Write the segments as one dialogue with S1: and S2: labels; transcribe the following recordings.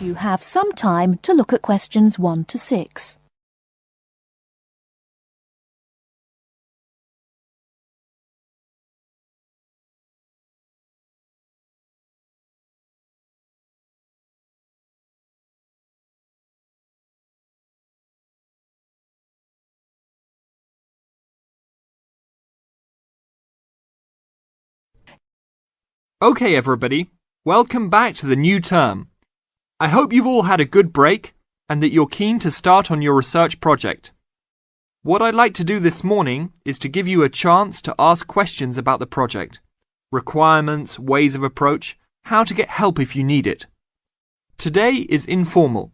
S1: you have some time to look at questions 1 to 6.
S2: Okay, everybody, welcome back to the new term. I hope you've all had a good break and that you're keen to start on your research project. What I'd like to do this morning is to give you a chance to ask questions about the project, requirements, ways of approach, how to get help if you need it. Today is informal.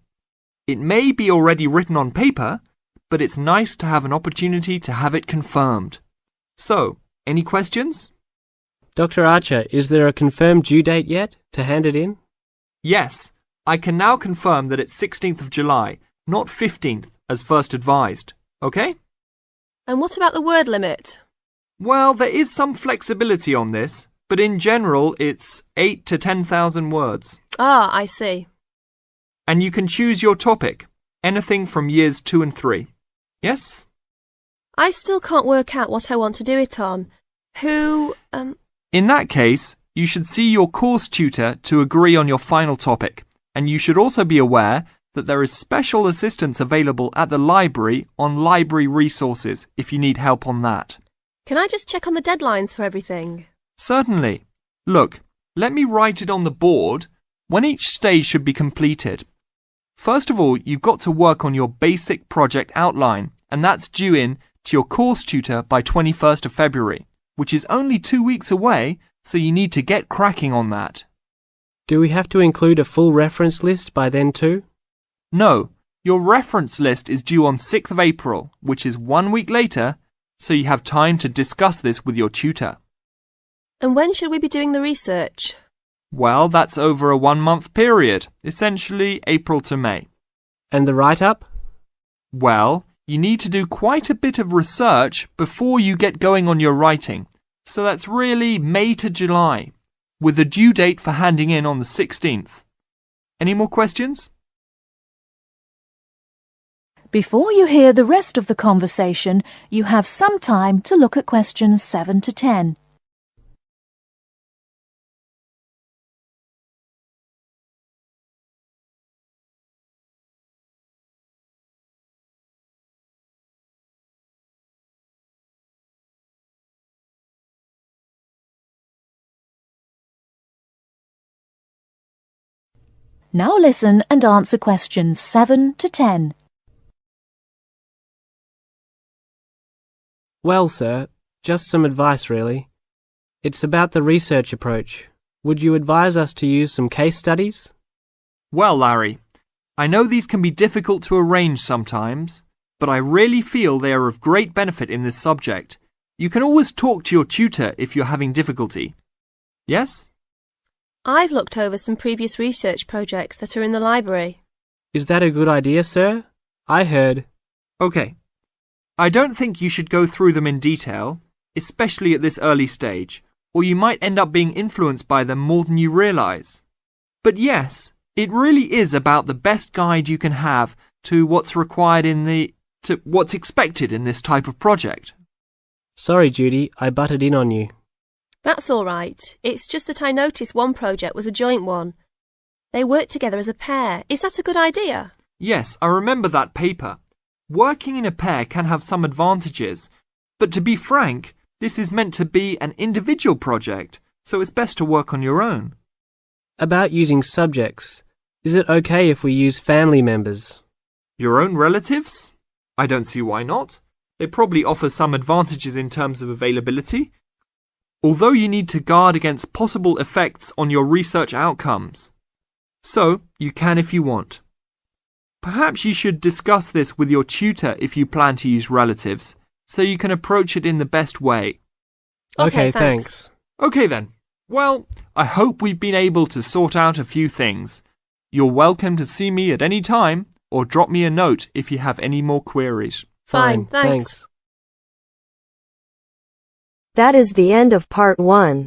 S2: It may be already written on paper, but it's nice to have an opportunity to have it confirmed. So, any questions?
S3: Dr. Archer, is there a confirmed due date yet to hand it in?
S2: Yes, I can now confirm that it's 16th of July, not 15th as first advised. Okay?
S4: And what about the word limit?
S2: Well, there is some flexibility on this, but in general it's 8 to 10,000 words.
S4: Ah, I see.
S2: And you can choose your topic, anything from years 2 and 3. Yes?
S4: I still can't work out what I want to do it on.
S2: In that case, you should see your course tutor to agree on your final topic, and you should also be aware that there is special assistance available at the library on library resources if you need help on that.
S4: Can I just check on the deadlines for everything?
S2: Certainly. Look, let me write it on the board when each stage should be completed. First of all, you've got to work on your basic project outline, and that's due in to your course tutor by 21st of February. Which is only 2 weeks away, so you need to get cracking on that.
S3: Do we have to include a full reference list by then too?
S2: No, your reference list is due on 6th of April, which is 1 week later, so you have time to discuss this with your tutor.
S4: And when should we be doing the research?
S2: Well, that's over a 1-month period, essentially April to May.
S3: And the write-up?
S2: Well, you need to do quite a bit of research before you get going on your writing, so that's really May to July, with the due date for handing in on the 16th. Any more questions?
S1: Before you hear the rest of the conversation, you have some time to look at questions 7 to 10. Now listen and answer questions 7 to 10.
S3: Well, sir, just some advice really. It's about the research approach. Would you advise us to use some case studies?
S2: Well, Larry, I know these can be difficult to arrange sometimes, but I really feel they are of great benefit in this subject. You can always talk to your tutor if you're having difficulty. Yes?
S4: I've looked over some previous research projects that are in the library.
S3: Is that a good idea, sir? I heard.
S2: Okay. I don't think you should go through them in detail, especially at this early stage, or you might end up being influenced by them more than you realise. But yes, it really is about the best guide you can have to what's required to what's expected in this type of project.
S3: Sorry, Judy, I butted in on you.
S4: That's all right. It's just that I noticed one project was a joint one. They worked together as a pair. Is that a good idea?
S2: Yes, I remember that paper. Working in a pair can have some advantages, but to be frank, this is meant to be an individual project, so it's best to work on your own.
S3: About using subjects, is it okay if we use family members?
S2: Your own relatives? I don't see why not. They probably offer some advantages in terms of availability. Although you need to guard against possible effects on your research outcomes. So, you can if you want. Perhaps you should discuss this with your tutor if you plan to use relatives, so you can approach it in the best way.
S3: Okay, thanks.
S2: Okay then. Well, I hope we've been able to sort out a few things. You're welcome to see me at any time, or drop me a note if you have any more queries.
S4: Fine, thanks.
S5: That is the end of part 1.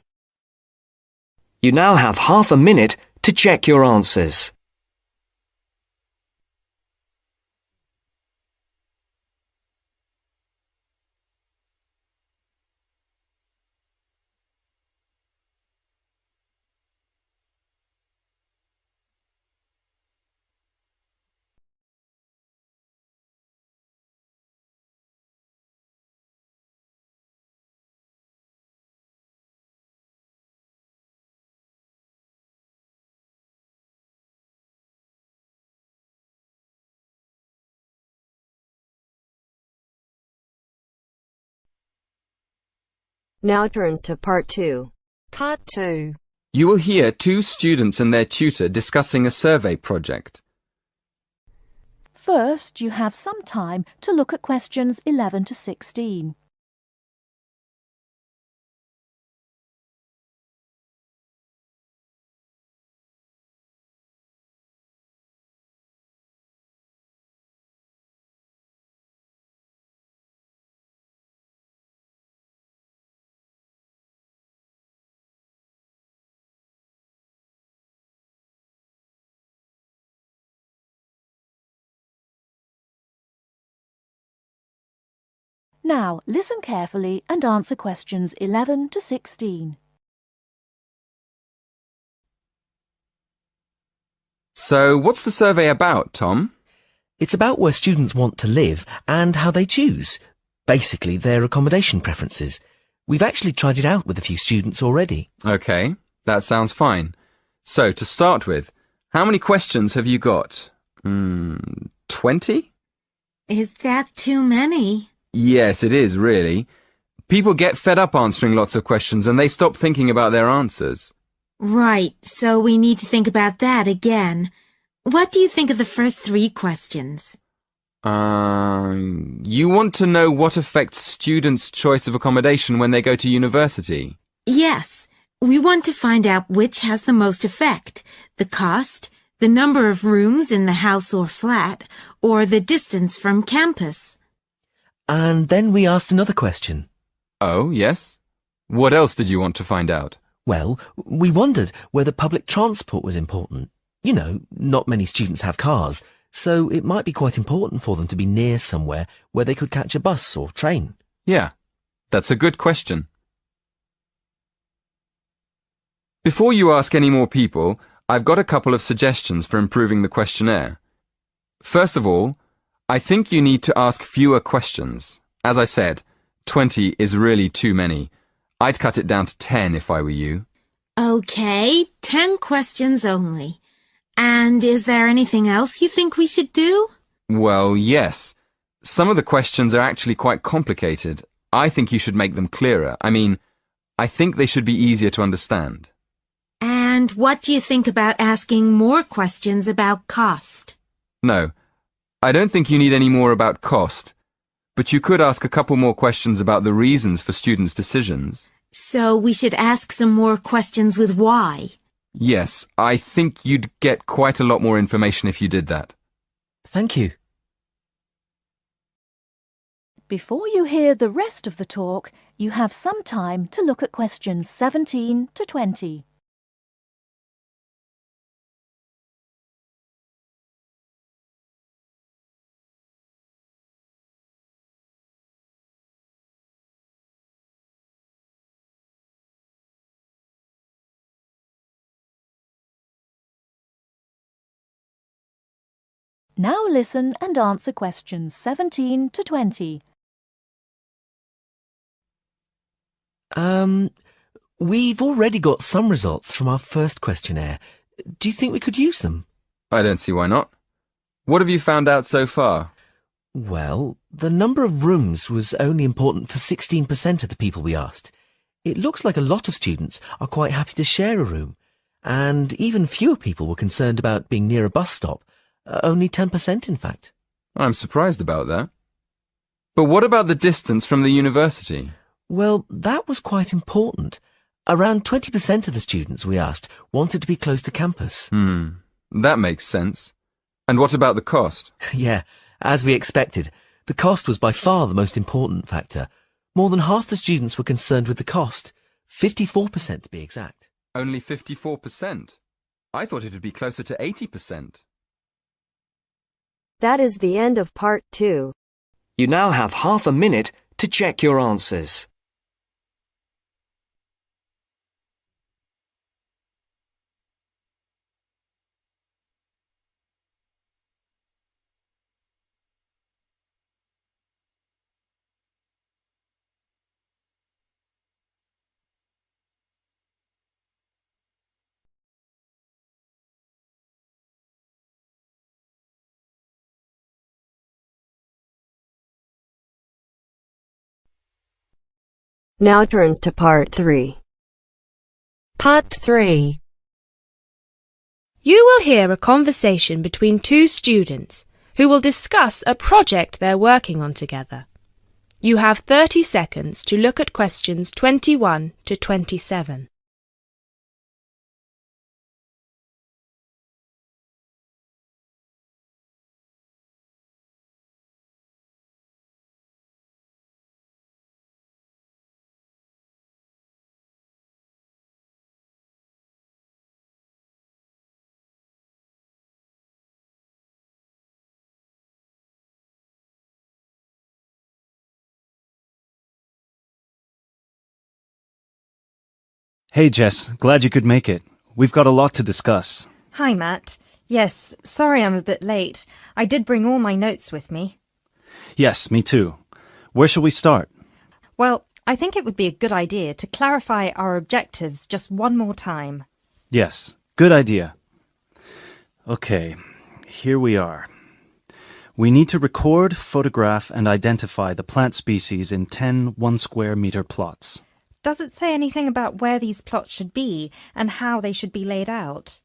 S6: You now have half a minute to check your answers.
S5: Now turns to part 2.
S6: Part 2.
S7: You will hear two students and their tutor discussing a survey project.
S1: First, you have some time to look at questions 11 to 16. Now, listen carefully and answer questions 11 to 16.
S7: So, what's the survey about, Tom?
S8: It's about where students want to live and how they choose. Basically, their accommodation preferences. We've actually tried it out with a few students already.
S7: Okay, that sounds fine. So, to start with, how many questions have you got? 20?
S6: Is that too many?
S7: Yes, it is, really. People get fed up answering lots of questions and they stop thinking about their answers.
S6: Right, so we need to think about that again. What do you think of the first 3 questions?
S7: You want to know what affects students' choice of accommodation when they go to university?
S6: Yes, we want to find out which has the most effect. The cost, the number of rooms in the house or flat, or the distance from campus.
S8: And then we asked another question.
S7: Oh, yes? What else did you want to find out?
S8: Well, we wondered whether public transport was important. You know, not many students have cars, so it might be quite important for them to be near somewhere where they could catch a bus or train.
S7: Yeah, that's a good question. Before you ask any more people, I've got a couple of suggestions for improving the questionnaire. First of all, I think you need to ask fewer questions. As I said, 20 is really too many. I'd cut it down to 10 if I were you.
S6: Okay, 10 questions only. And is there anything else you think we should do?
S7: Well, yes. Some of the questions are actually quite complicated. I think you should make them clearer. I think they should be easier to understand.
S6: And what do you think about asking more questions about cost?
S7: No, I don't think you need any more about cost. But you could ask a couple more questions about the reasons for students' decisions.
S6: So we should ask some more questions with why.
S7: Yes, I think you'd get quite a lot more information if you did that.
S8: Thank you.
S1: Before you hear the rest of the talk, you have some time to look at questions 17 to 20. Now listen and answer questions 17 to 20.
S8: We've already got some results from our first questionnaire. Do you think we could use them?
S7: I don't see why not. What have you found out so far?
S8: Well, the number of rooms was only important for 16% of the people we asked. It looks like a lot of students are quite happy to share a room, and even fewer people were concerned about being near a bus stop. Only 10%, in fact.
S7: I'm surprised about that. But what about the distance from the university?
S8: Well, that was quite important. Around 20% of the students we asked wanted to be close to campus.
S7: That makes sense. And what about the cost?
S8: Yeah, as we expected. The cost was by far the most important factor. More than half the students were concerned with the cost. 54% to be exact.
S7: Only 54%? I thought it would be closer to 80%.
S5: That is the end of part 2.
S9: You now have half a minute to check your answers.
S5: Now turns to part 3.
S10: Part 3.
S11: You will hear a conversation between two students who will discuss a project they're working on together. You have 30 seconds to look at questions 21 to 27.
S12: Hey Jess, glad you could make it. We've got a lot to discuss.
S13: Hi, Matt. Yes, sorry I'm a bit late. I did bring all my notes with me.
S12: Yes, me too. Where shall we start?
S13: Well, I think it would be a good idea to clarify our objectives just one more time.
S12: Yes, good idea. Okay, here we are. We need to record, photograph, and identify the plant species in 10 1-square-meter plots.
S13: Does it say anything about where these plots should be and how they should be laid out?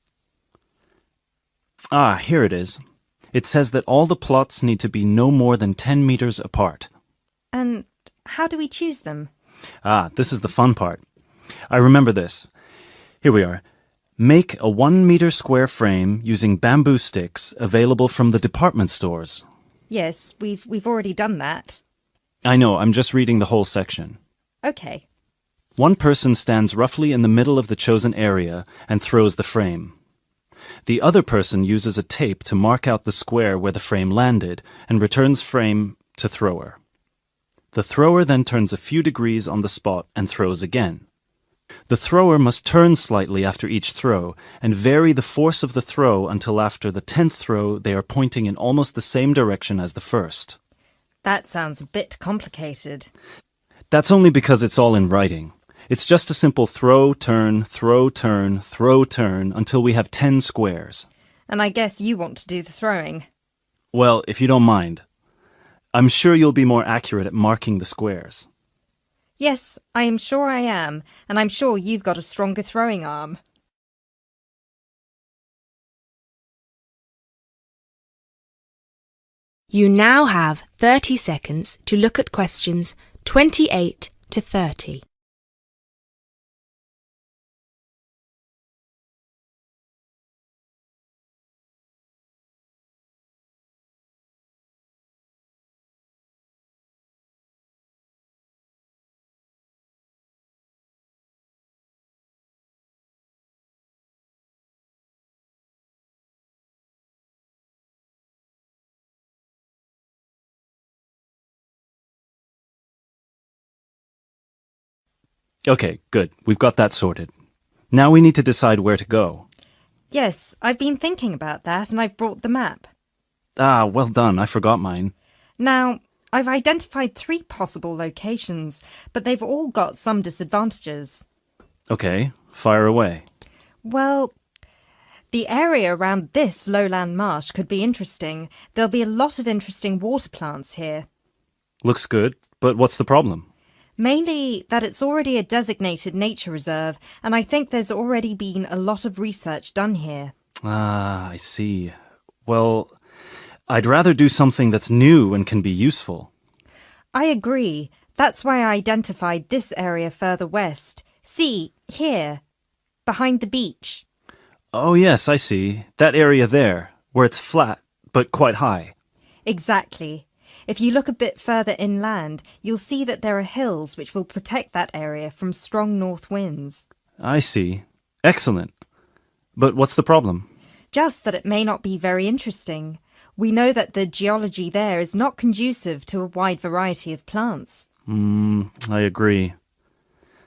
S12: Ah, here it is. It says that all the plots need to be no more than 10 meters apart.
S13: And how do we choose them?
S12: Ah, this is the fun part. I remember this. Here we are. Make a 1-meter square frame using bamboo sticks available from the department stores.
S13: Yes, we've already done that.
S12: I know, I'm just reading the whole section.
S13: Okay.
S12: One person stands roughly in the middle of the chosen area and throws the frame. The other person uses a tape to mark out the square where the frame landed and returns frame to thrower. The thrower then turns a few degrees on the spot and throws again. The thrower must turn slightly after each throw and vary the force of the throw until after the 10th throw they are pointing in almost the same direction as the first.
S13: That sounds a bit complicated.
S12: That's only because it's all in writing. It's just a simple throw, turn, throw, turn, throw, turn until we have 10 squares.
S13: And I guess you want to do the throwing.
S12: Well, if you don't mind. I'm sure you'll be more accurate at marking the squares.
S13: Yes, I am sure I am, and I'm sure you've got a stronger throwing arm.
S11: You now have 30 seconds to look at questions 28 to 30.
S12: Okay, good. We've got that sorted. Now we need to decide where to go.
S13: Yes, I've been thinking about that and I've brought the map.
S12: Ah, well done. I forgot mine.
S13: Now, I've identified 3 possible locations, but they've all got some disadvantages.
S12: Okay, fire away.
S13: Well, the area around this lowland marsh could be interesting. There'll be a lot of interesting water plants here.
S12: Looks good, but what's the problem?
S13: Mainly that it's already a designated nature reserve, and I think there's already been a lot of research done here.
S12: Ah, I see. Well, I'd rather do something that's new and can be useful.
S13: I agree. That's why I identified this area further west. See, here, behind the beach.
S12: Oh yes, I see. That area there, where it's flat, but quite high.
S13: Exactly. If you look a bit further inland, you'll see that there are hills which will protect that area from strong north winds.
S12: I see. Excellent. But what's the problem?
S13: Just that it may not be very interesting. We know that the geology there is not conducive to a wide variety of plants.
S12: I agree.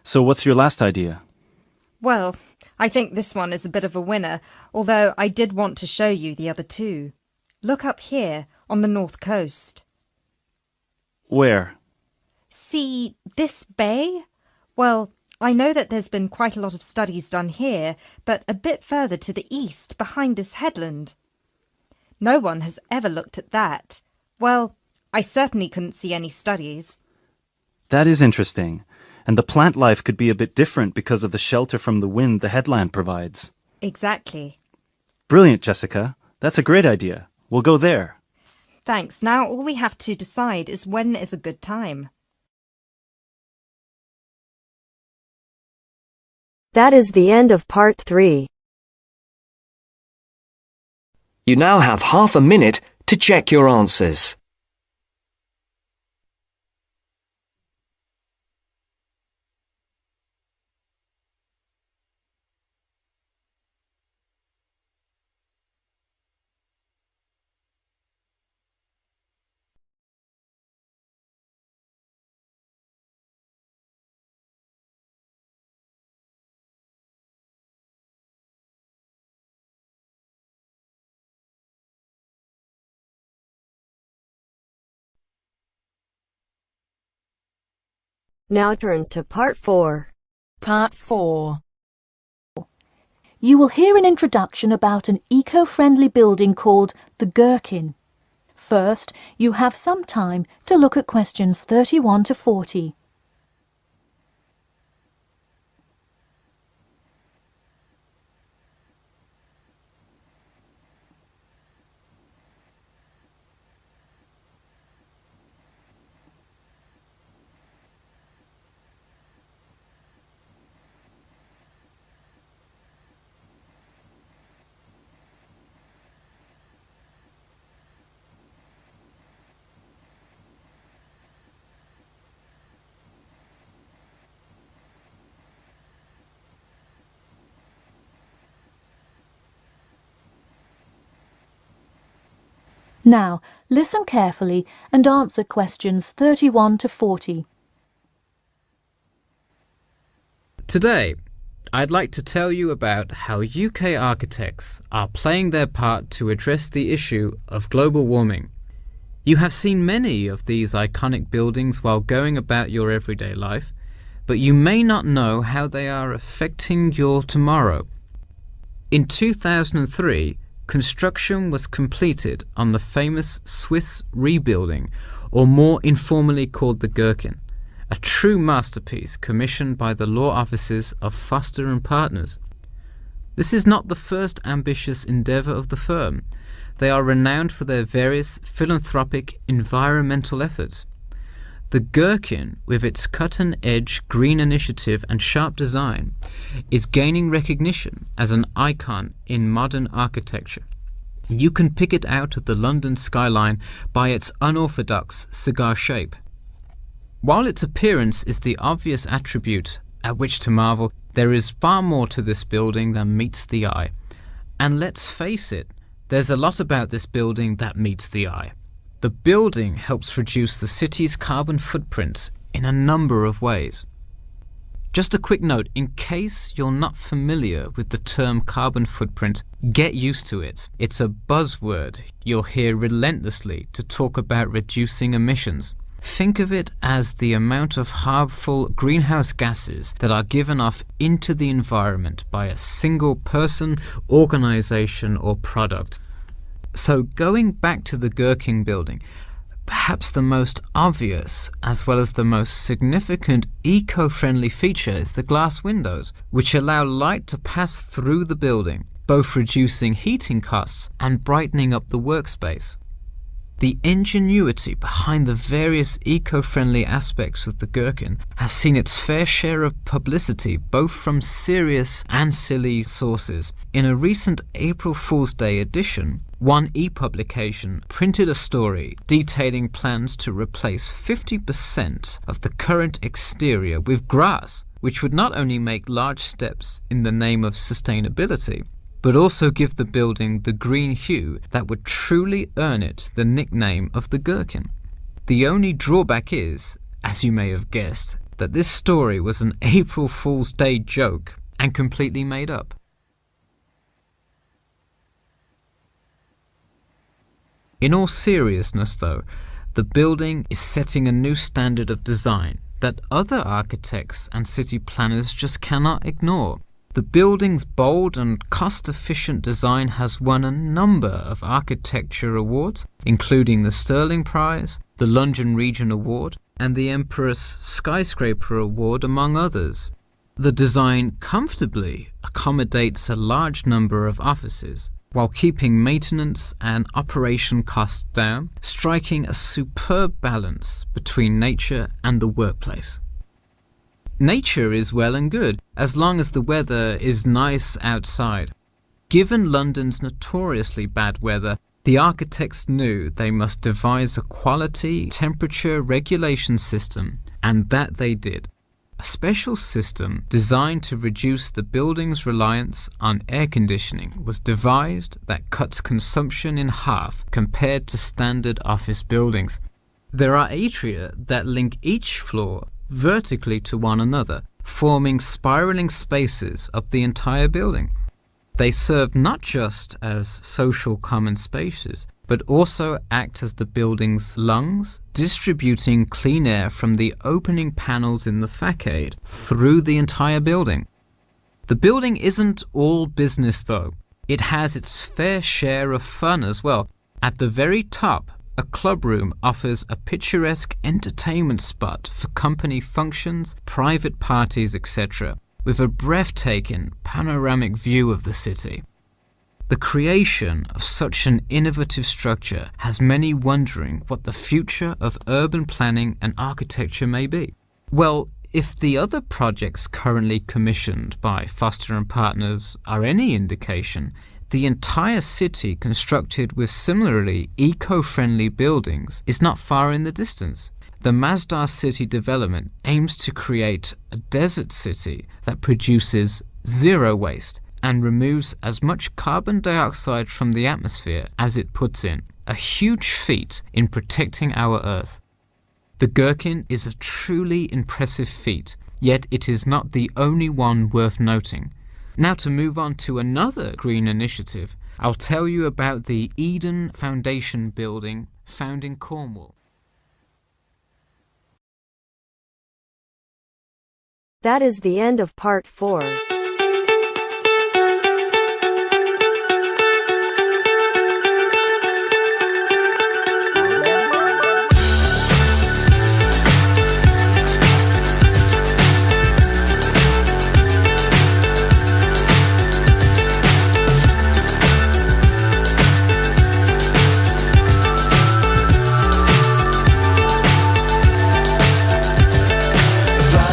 S12: So what's your last idea?
S13: Well, I think this one is a bit of a winner, although I did want to show you the other 2. Look up here, on the north coast.
S12: Where?
S13: See this bay? Well, I know that there's been quite a lot of studies done here, but a bit further to the east, behind this headland. No one has ever looked at that. Well, I certainly couldn't see any studies.
S12: That is interesting. And the plant life could be a bit different because of the shelter from the wind the headland provides.
S13: Exactly.
S12: Brilliant, Jessica. That's a great idea. We'll go there.
S13: Thanks. Now all we have to decide is when is a good time.
S5: That is the end of part 3.
S9: You now have half a minute to check your answers.
S5: Now turns to part 4.
S10: Part 4.
S1: You will hear an introduction about an eco-friendly building called the Gherkin. First, you have some time to look at questions 31 to 40. Now, listen carefully and answer questions 31 to 40.
S14: Today, I'd like to tell you about how UK architects are playing their part to address the issue of global warming. You have seen many of these iconic buildings while going about your everyday life, but you may not know how they are affecting your tomorrow. In 2003, construction was completed on the famous Swiss rebuilding, or more informally called the Gherkin, a true masterpiece commissioned by the law offices of Foster and Partners. This is not the first ambitious endeavour of the firm. They are renowned for their various philanthropic environmental efforts. The Gherkin, with its cut-and-edge green initiative and sharp design, is gaining recognition as an icon in modern architecture. You can pick it out of the London skyline by its unorthodox cigar shape. While its appearance is the obvious attribute at which to marvel, there is far more to this building than meets the eye. And let's face it, there's a lot about this building that meets the eye. The building helps reduce the city's carbon footprint in a number of ways. Just a quick note, in case you're not familiar with the term carbon footprint, get used to it. It's a buzzword you'll hear relentlessly to talk about reducing emissions. Think of it as the amount of harmful greenhouse gases that are given off into the environment by a single person, organization, or product. So going back to the Gherkin building, perhaps the most obvious as well as the most significant eco-friendly feature is the glass windows, which allow light to pass through the building, both reducing heating costs and brightening up the workspace. The ingenuity behind the various eco-friendly aspects of the Gherkin has seen its fair share of publicity both from serious and silly sources. In a recent April Fool's Day edition, One e-publication printed a story detailing plans to replace 50% of the current exterior with grass, which would not only make large steps in the name of sustainability, but also give the building the green hue that would truly earn it the nickname of the Gherkin. The only drawback is, as you may have guessed, that this story was an April Fool's Day joke and completely made up. In all seriousness though, the building is setting a new standard of design that other architects and city planners just cannot ignore. The building's bold and cost-efficient design has won a number of architecture awards, including the Stirling Prize, the London Region Award, and the Empress Skyscraper Award, among others. The design comfortably accommodates a large number of offices, while keeping maintenance and operation costs down, striking a superb balance between nature and the workplace. Nature is well and good, as long as the weather is nice outside. Given London's notoriously bad weather, the architects knew they must devise a quality temperature regulation system, and that they did. A special system designed to reduce the building's reliance on air conditioning was devised that cuts consumption in half compared to standard office buildings. There are atria that link each floor vertically to one another, forming spiraling spaces up the entire building. They serve not just as social common spaces, but also act as the building's lungs, distributing clean air from the opening panels in the facade through the entire building. The building isn't all business though. It has its fair share of fun as well. At the very top, a club room offers a picturesque entertainment spot for company functions, private parties, etc., with a breathtaking panoramic view of the city. The creation of such an innovative structure has many wondering what the future of urban planning and architecture may be. Well, if the other projects currently commissioned by Foster & Partners are any indication, the entire city constructed with similarly eco-friendly buildings is not far in the distance. The Masdar City development aims to create a desert city that produces zero waste and removes as much carbon dioxide from the atmosphere as it puts in, a huge feat in protecting our Earth. The Gherkin is a truly impressive feat, yet it is not the only one worth noting. Now to move on to another green initiative, I'll tell you about the Eden Foundation building found in Cornwall.
S5: That is the end of part 4.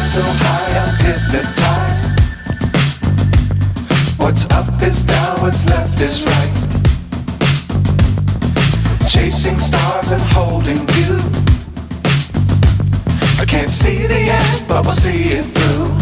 S15: So high I'm hypnotized. What's up is down, what's left is right. Chasing stars and holding you. I can't see the end, but we'll see it through.